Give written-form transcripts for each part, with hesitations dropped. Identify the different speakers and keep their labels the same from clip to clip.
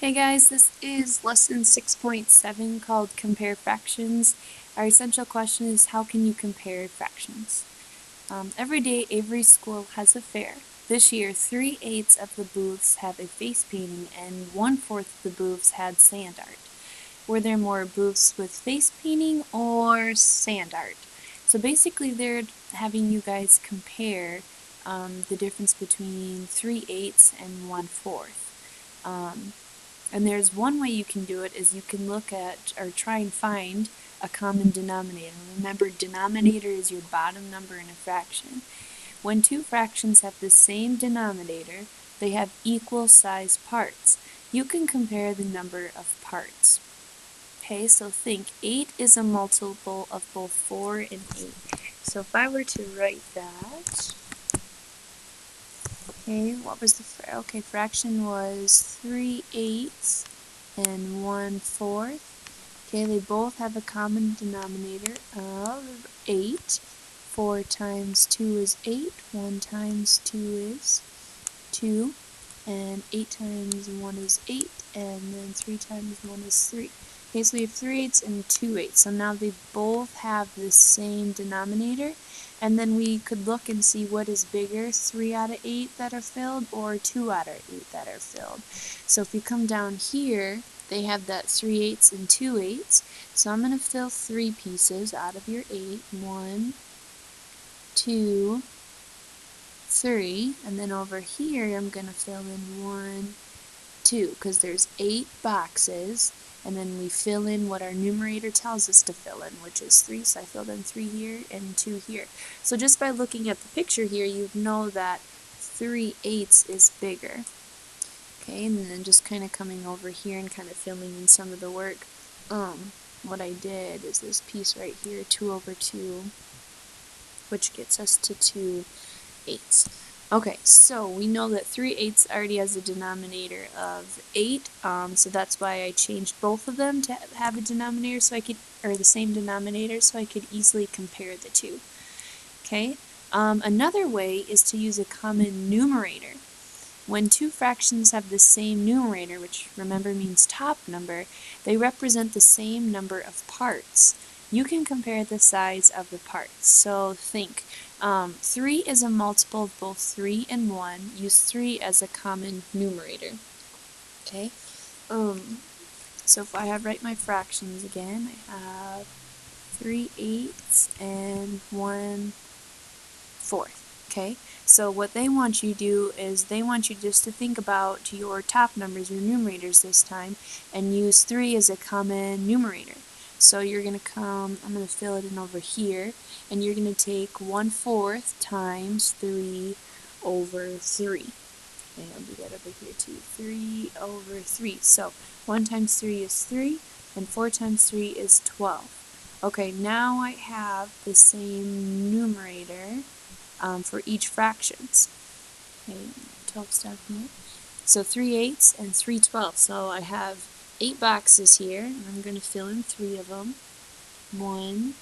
Speaker 1: Hey guys, this is lesson 6.7 called Compare Fractions. Our essential question is how can you compare fractions? Every day Avery School has a fair. This year 3/8 of the booths have a face painting and 1/4 of the booths had sand art. Were there more booths with face painting or sand art? So basically they're having you guys compare the difference between 3/8 and 1/4. And there's one way you can do it is you can look at or try and find a common denominator. Remember, denominator is your bottom number in a fraction. When two fractions have the same denominator, they have equal size parts. You can compare the number of parts. Okay, so think 8 is a multiple of both 4 and 8. So if I were to write that, okay, what was the fraction was 3/8 and 1/4. Okay, they both have a common denominator of 8. 4 times 2 is 8. 1 times 2 is 2. And 8 times 1 is 8. And then 3 times 1 is 3. Okay, so we have 3/8 and 2/8. So now they both have the same denominator. And then we could look and see what is bigger, 3 out of 8 that are filled or 2 out of 8 that are filled. So if you come down here, they have that 3/8 and 2/8. So I'm going to fill 3 pieces out of your 8. 1, 2, 3. And then over here I'm going to fill in 1, 2, because there's 8 boxes. And then we fill in what our numerator tells us to fill in, which is 3, so I filled in 3 here and 2 here. So just by looking at the picture here, you know that 3/8 is bigger. Okay, and then just kind of coming over here and kind of filling in some of the work. What I did is this piece right here, 2 over 2, which gets us to 2/8. Okay, so we know that 3/8 already has a denominator of 8, so that's why I changed both of them to have a denominator so I could, or the same denominator, so I could easily compare the two. Okay, another way is to use a common numerator. When two fractions have the same numerator, which remember means top number, they represent the same number of parts. You can compare the size of the parts. So think, 3 is a multiple of both 3 and 1. Use 3 as a common numerator. Okay? So if I write my fractions again, I have 3/8 and 1/4. Okay, so what they want you to do is they want you just to think about your top numbers, your numerators this time, and use 3 as a common numerator. So you're going to come, I'm going to fill it in over here, and you're going to take 1/4 times 3 over 3. And I'll do that over here too, 3 over 3. So 1 times 3 is 3, and 4 times 3 is 12. Okay, now I have the same numerator for each fractions. Okay, 12 down here. So 3/8 and 3/12. So I have 8 boxes here, and I'm going to fill in 3 of them. 1,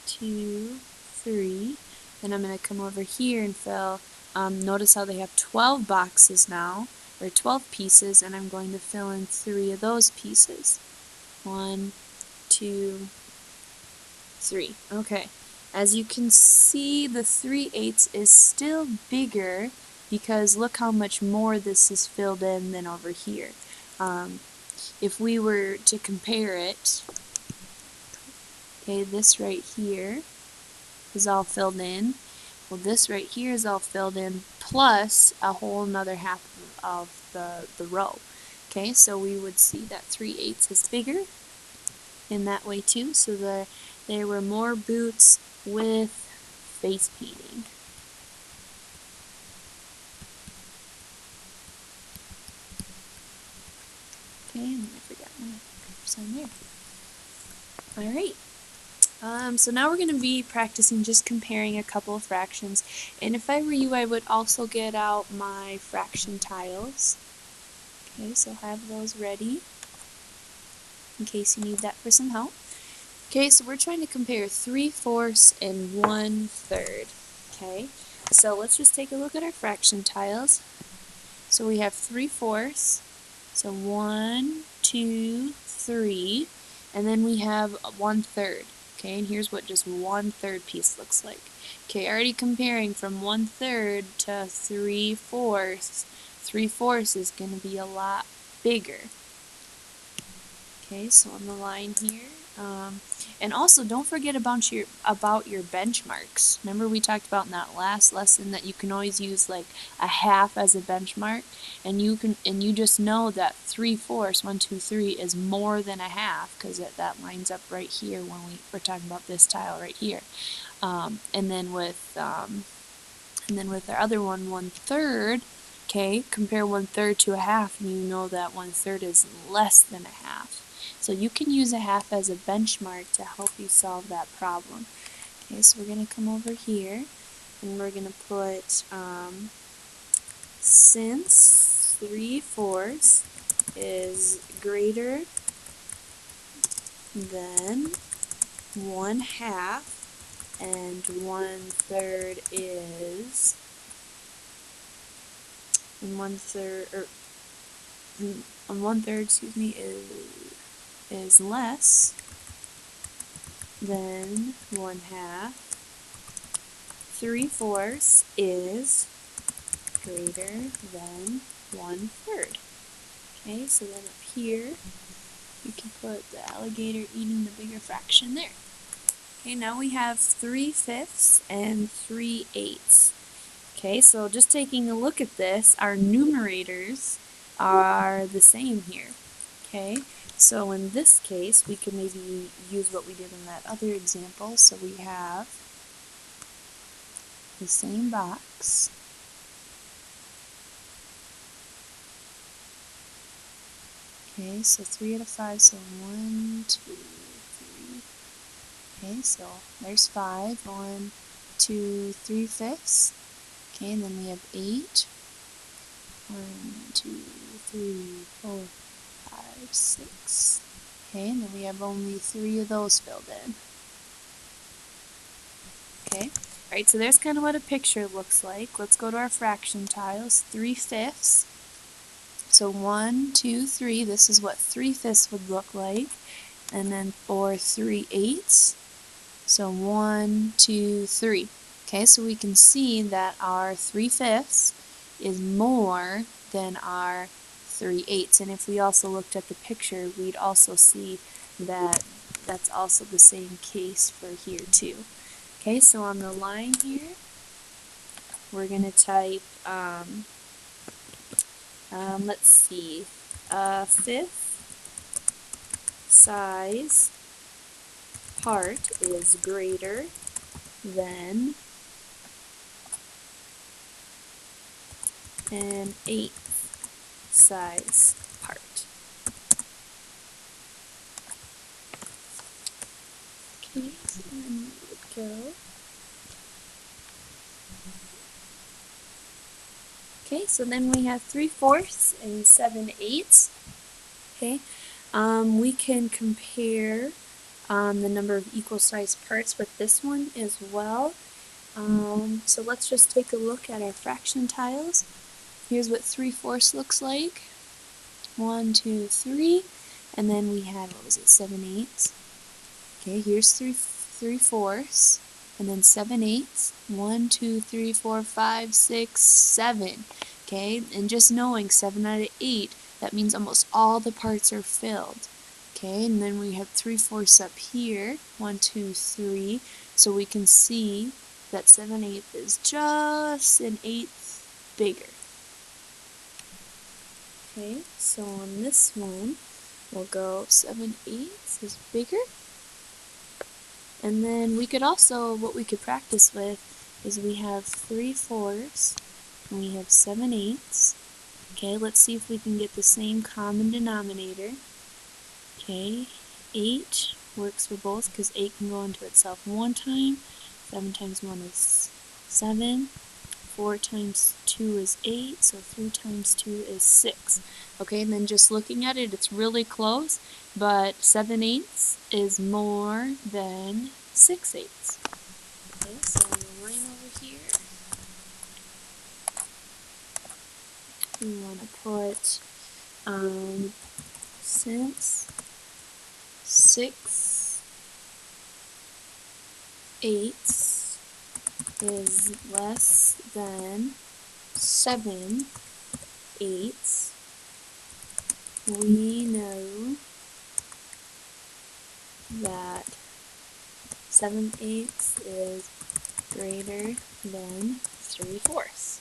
Speaker 1: 2, 3. Then I'm going to come over here and fill, notice how they have 12 boxes now, or 12 pieces, and I'm going to fill in 3 of those pieces. 1, 2, 3. Okay. As you can see, the 3/8 is still bigger because look how much more this is filled in than over here. If we were to compare it, okay, this right here is all filled in. Well, this right here is all filled in plus a whole another half of the row. Okay, so we would see that 3/8 is bigger in that way too, so there were more boots with face painting. Okay, and I forgot my sign there. Alright, so now we're going to be practicing just comparing a couple of fractions, and if I were you, I would also get out my fraction tiles. Okay, so have those ready in case you need that for some help. Okay, so we're trying to compare 3/4 and 1/3. Okay, so let's just take a look at our fraction tiles. So we have 3/4 So 1, 2, 3, and then we have 1/3. Okay, and here's what just 1/3 piece looks like. Okay, already comparing from 1/3 to 3/4. 3/4 is going to be a lot bigger. Okay, so on the line here. And also don't forget about your benchmarks. Remember we talked about in that last lesson that you can always use like a half as a benchmark, and you just know that 3/4, 1, 2, 3 is more than a half because that lines up right here when we're talking about this tile right here. And then with our other one, 1/3. Okay, compare 1/3 to a half, and you know that 1/3 is less than a half. So you can use a half as a benchmark to help you solve that problem. Okay, so we're going to come over here, and we're going to put, since 3/4 is greater than 1/2, and 1/3 is, and 1/3, or 1/3, excuse me, is less than 1/2. 3/4 is greater than 1/3. Okay, so then up here you can put the alligator eating the bigger fraction there. Okay, now we have 3/5 and 3/8. Okay, so just taking a look at this, our numerators are the same here. Okay, so in this case, we can maybe use what we did in that other example. So we have the same box. Okay, so 3 out of 5, so 1, 2, 3. Okay, so there's 5, 1, 2, 3/5. Okay, and then we have 8. 1, 2, 3, 4, 5, 6. Okay, and then we have only 3 of those filled in. Okay, alright, so there's kind of what a picture looks like. Let's go to our fraction tiles. 3/5. So 1, 2, 3, this is what 3/5 would look like. And then for 3/8, so 1, 2, 3. Okay, so we can see that our 3/5 is more than our 3/8. And if we also looked at the picture, we'd also see that that's also the same case for here too. Okay, so on the line here, we're going to type, let's see, 5th size part is greater than an 8th size part. Okay, so then we would go. Okay, so then we have 3/4 and 7/8. Okay, we can compare the number of equal sized parts with this one as well. So let's just take a look at our fraction tiles. Here's what 3/4 looks like. 1, 2, 3, and then we had, what was it, 7/8. Okay, here's 3/4, and then 7/8. 1, 2, 3, 4, 5, 6, 7. Okay, and just knowing 7 out of 8, that means almost all the parts are filled. Okay, and then we have 3/4 up here. 1, 2, 3. So we can see that 7/8 is just an 1/8 bigger. Okay, so on this one, we'll go 7/8 is bigger. And then we could also, what we could practice with is we have 3/4 and we have 7/8. Okay, let's see if we can get the same common denominator. Okay, 8 works for both because 8 can go into itself 1 time. 7 times 1 is 7. 4 times 2 is 8, so 3 times 2 is 6. Okay, and then just looking at it, it's really close, but 7/8 is more than 6/8. Okay, so on the line over here, we want to put Since 6/8 is less than 7/8, we know that 7/8 is greater than 3/4.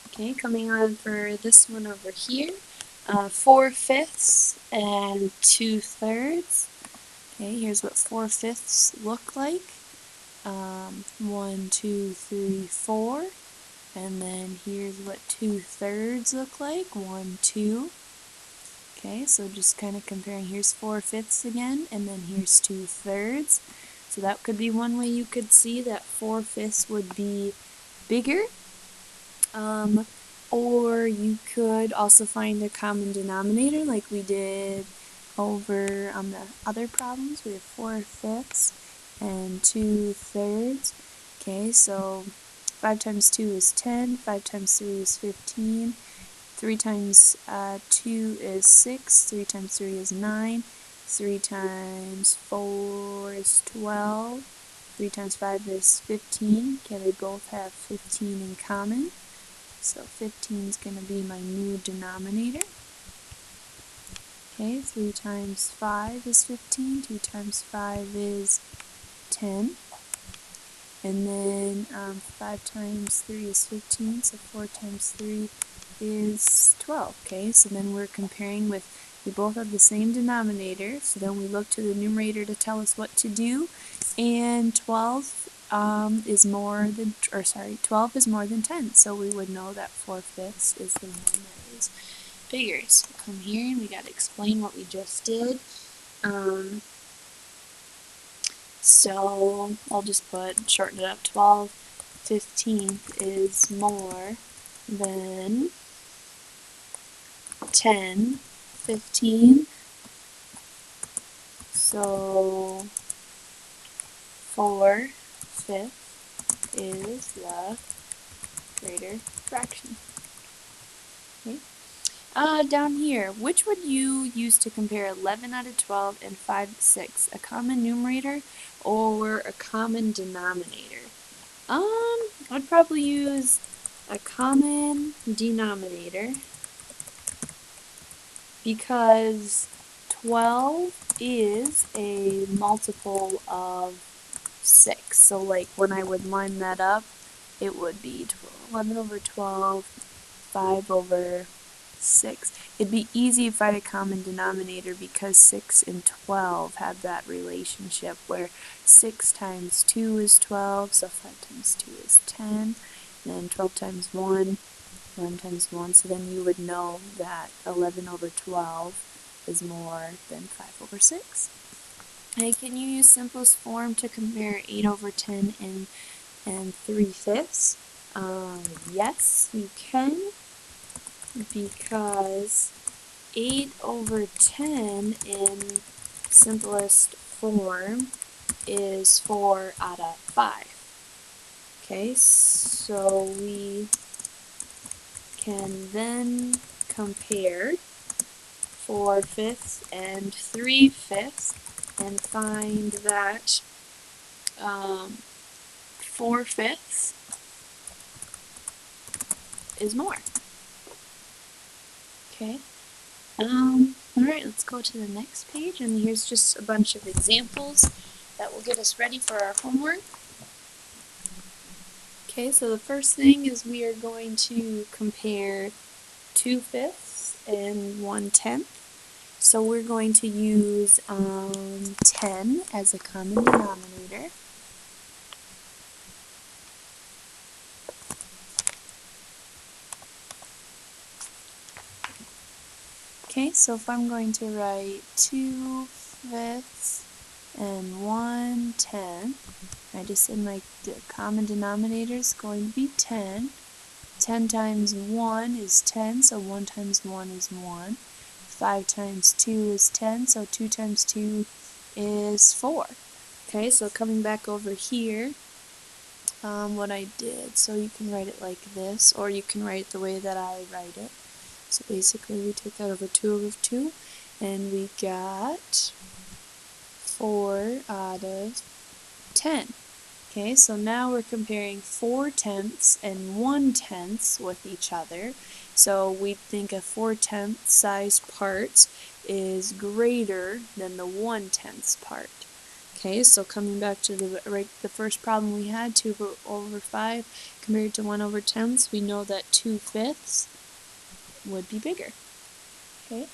Speaker 1: Okay, coming on for this one over here, 4/5 and 2/3. Okay, here's what 4/5 look like. 1, 2, 3, 4. And then here's what 2/3 look like. 1, 2. Okay, so just kind of comparing. Here's 4/5 again, and then here's 2/3. So that could be one way you could see that 4/5 would be bigger. Or you could also find a common denominator like we did over on the other problems. We have 4/5 and 2/3. Okay, so 5 times 2 is 10, 5 times 3 is 15, 3 times 2 is 6, 3 times 3 is 9, 3 times 4 is 12, 3 times 5 is 15. Okay, they both have 15 in common. So 15 is going to be my new denominator. Okay, 3 times 5 is 15, 2 times 5 is 10. And then 5 times 3 is 15, so 4 times 3 is 12. Okay, so then we're comparing with, we both have the same denominator, so then we look to the numerator to tell us what to do, and 12 is more than, 12 is more than 10, so we would know that 4/5 is the one that is bigger. So come here and we got to explain what we just did. So I'll just shorten it up, 12/15 is more than 10/15. So 4/5 is the greater fraction. Okay. Down here, which would you use to compare 11 out of 12 and 5/6? A common numerator or a common denominator? I'd probably use a common denominator because 12 is a multiple of 6. So like when I would line that up, it would be 11 over 12, 5 over 6. It'd be easy if I had a common denominator because 6 and 12 have that relationship where 6 times 2 is 12, so 5 times 2 is 10, and then 12 times 1, 1 times 1, so then you would know that 11 over 12 is more than 5 over 6. And can you use simplest form to compare 8 over 10 and 3/5? Yes, you can, because 8 over 10 in simplest form is 4 out of 5. Okay, so we can then compare 4/5 and 3/5 and find that 4/5 is more. Okay. Alright, let's go to the next page, and here's just a bunch of examples that will get us ready for our homework. Okay, so the first thing is we are going to compare 2/5 and 1/10. So we're going to use 10 as a common denominator. Okay, so if I'm going to write 2/5 and 1/10, I just said my common denominator is going to be 10. 10 times 1 is 10, so 1 times 1 is 1. 5 times 2 is 10, so 2 times 2 is 4. Okay, so coming back over here, what I did, so you can write it like this, or you can write it the way that I write it. So basically we take that over 2 over 2, and we got 4 out of 10. Okay, so now we're comparing 4/10 and 1/10 with each other. So we think a 4/10 size part is greater than the 1/10 part. Okay, so coming back to the first problem we had, 2 over 5 compared to 1 over 10, we know that 2/5 would be bigger. Okay,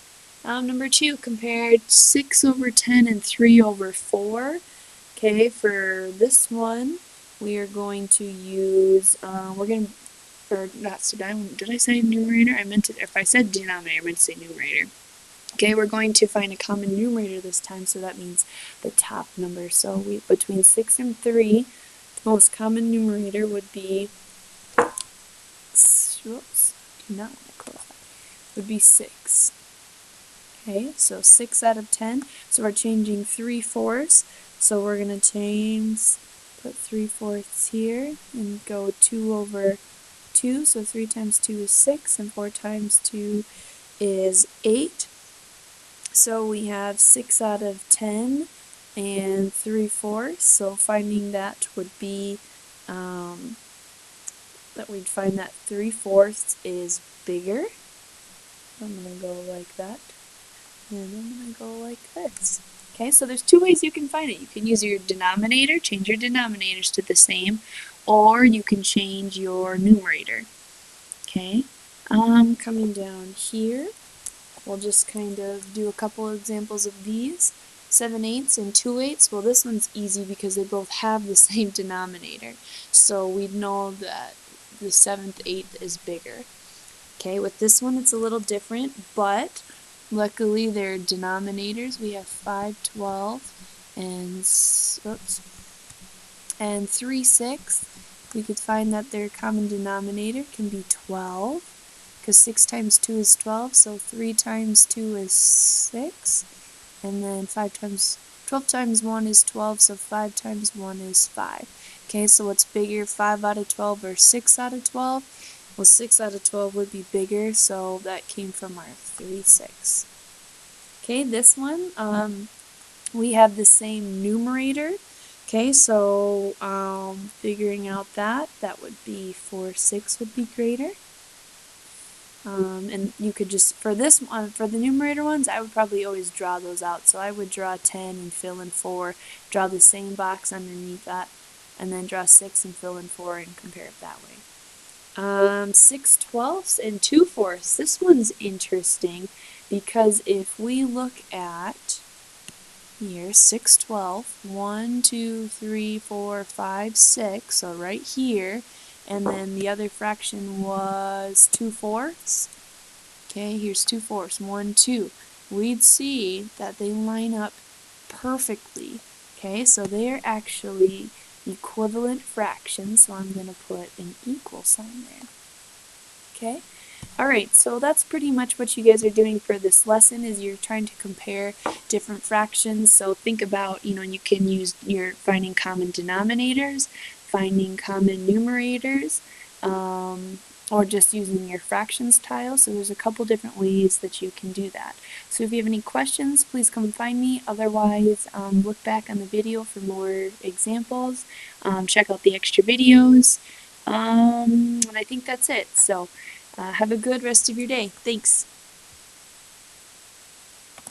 Speaker 1: number 2, compared 6 over 10 and 3 over 4. Okay, for this one, we are going to use, did I say numerator? If I said denominator, I meant to say numerator. Okay, we're going to find a common numerator this time, so that means the top number. So between 6 and 3, the most common numerator would be, whoops, do not want to close that, would be 6. Okay, so 6 out of 10. So we're changing 3/4. So we're going to put 3/4 here and go 2 over 2. So 3 times 2 is 6, and 4 times 2 is 8. So we have 6 out of 10 and 3/4. So finding that would be, we'd find that 3/4 is bigger. I'm going to go like that. And I'm going to go like this. Okay, so there's 2 ways you can find it. You can use your denominator, change your denominators to the same, or you can change your numerator. Okay, coming down here, we'll just kind of do a couple of examples of these. 7/8 and 2/8. Well, this one's easy because they both have the same denominator. So we know that the 7/8 is bigger. Okay, with this one it's a little different, but luckily they're denominators. We have 5/12 and 3/6. We could find that their common denominator can be 12, because 6 times 2 is 12, so 3 times 2 is 6, and then 12 times 1 is 12, so 5 times 1 is 5. Okay, so what's bigger, 5 out of 12 or 6 out of 12? Well, 6 out of 12 would be bigger, so that came from our 3/6. Okay, this one, we have the same numerator. Okay, so figuring out that would be 4/6 would be greater. And you could just, for this one, for the numerator ones, I would probably always draw those out. So I would draw 10 and fill in 4, draw the same box underneath that, and then draw 6 and fill in 4 and compare it that way. 6/12 and 2/4. This one's interesting because if we look at here, 6/12, 1, 2, 3, 4, 5, 6, so right here, and then the other fraction was 2/4. Okay, here's 2/4, 1, 2. We'd see that they line up perfectly. Okay, so they're actually equivalent fractions, so I'm going to put an equal sign there. Okay, alright, so that's pretty much what you guys are doing for this lesson, is you're trying to compare different fractions. So think about, you can use your finding common denominators, finding common numerators, or just using your fractions tile. So there's a couple different ways that you can do that. So if you have any questions, please come and find me. Otherwise, look back on the video for more examples. Check out the extra videos. And I think that's it. So have a good rest of your day. Thanks.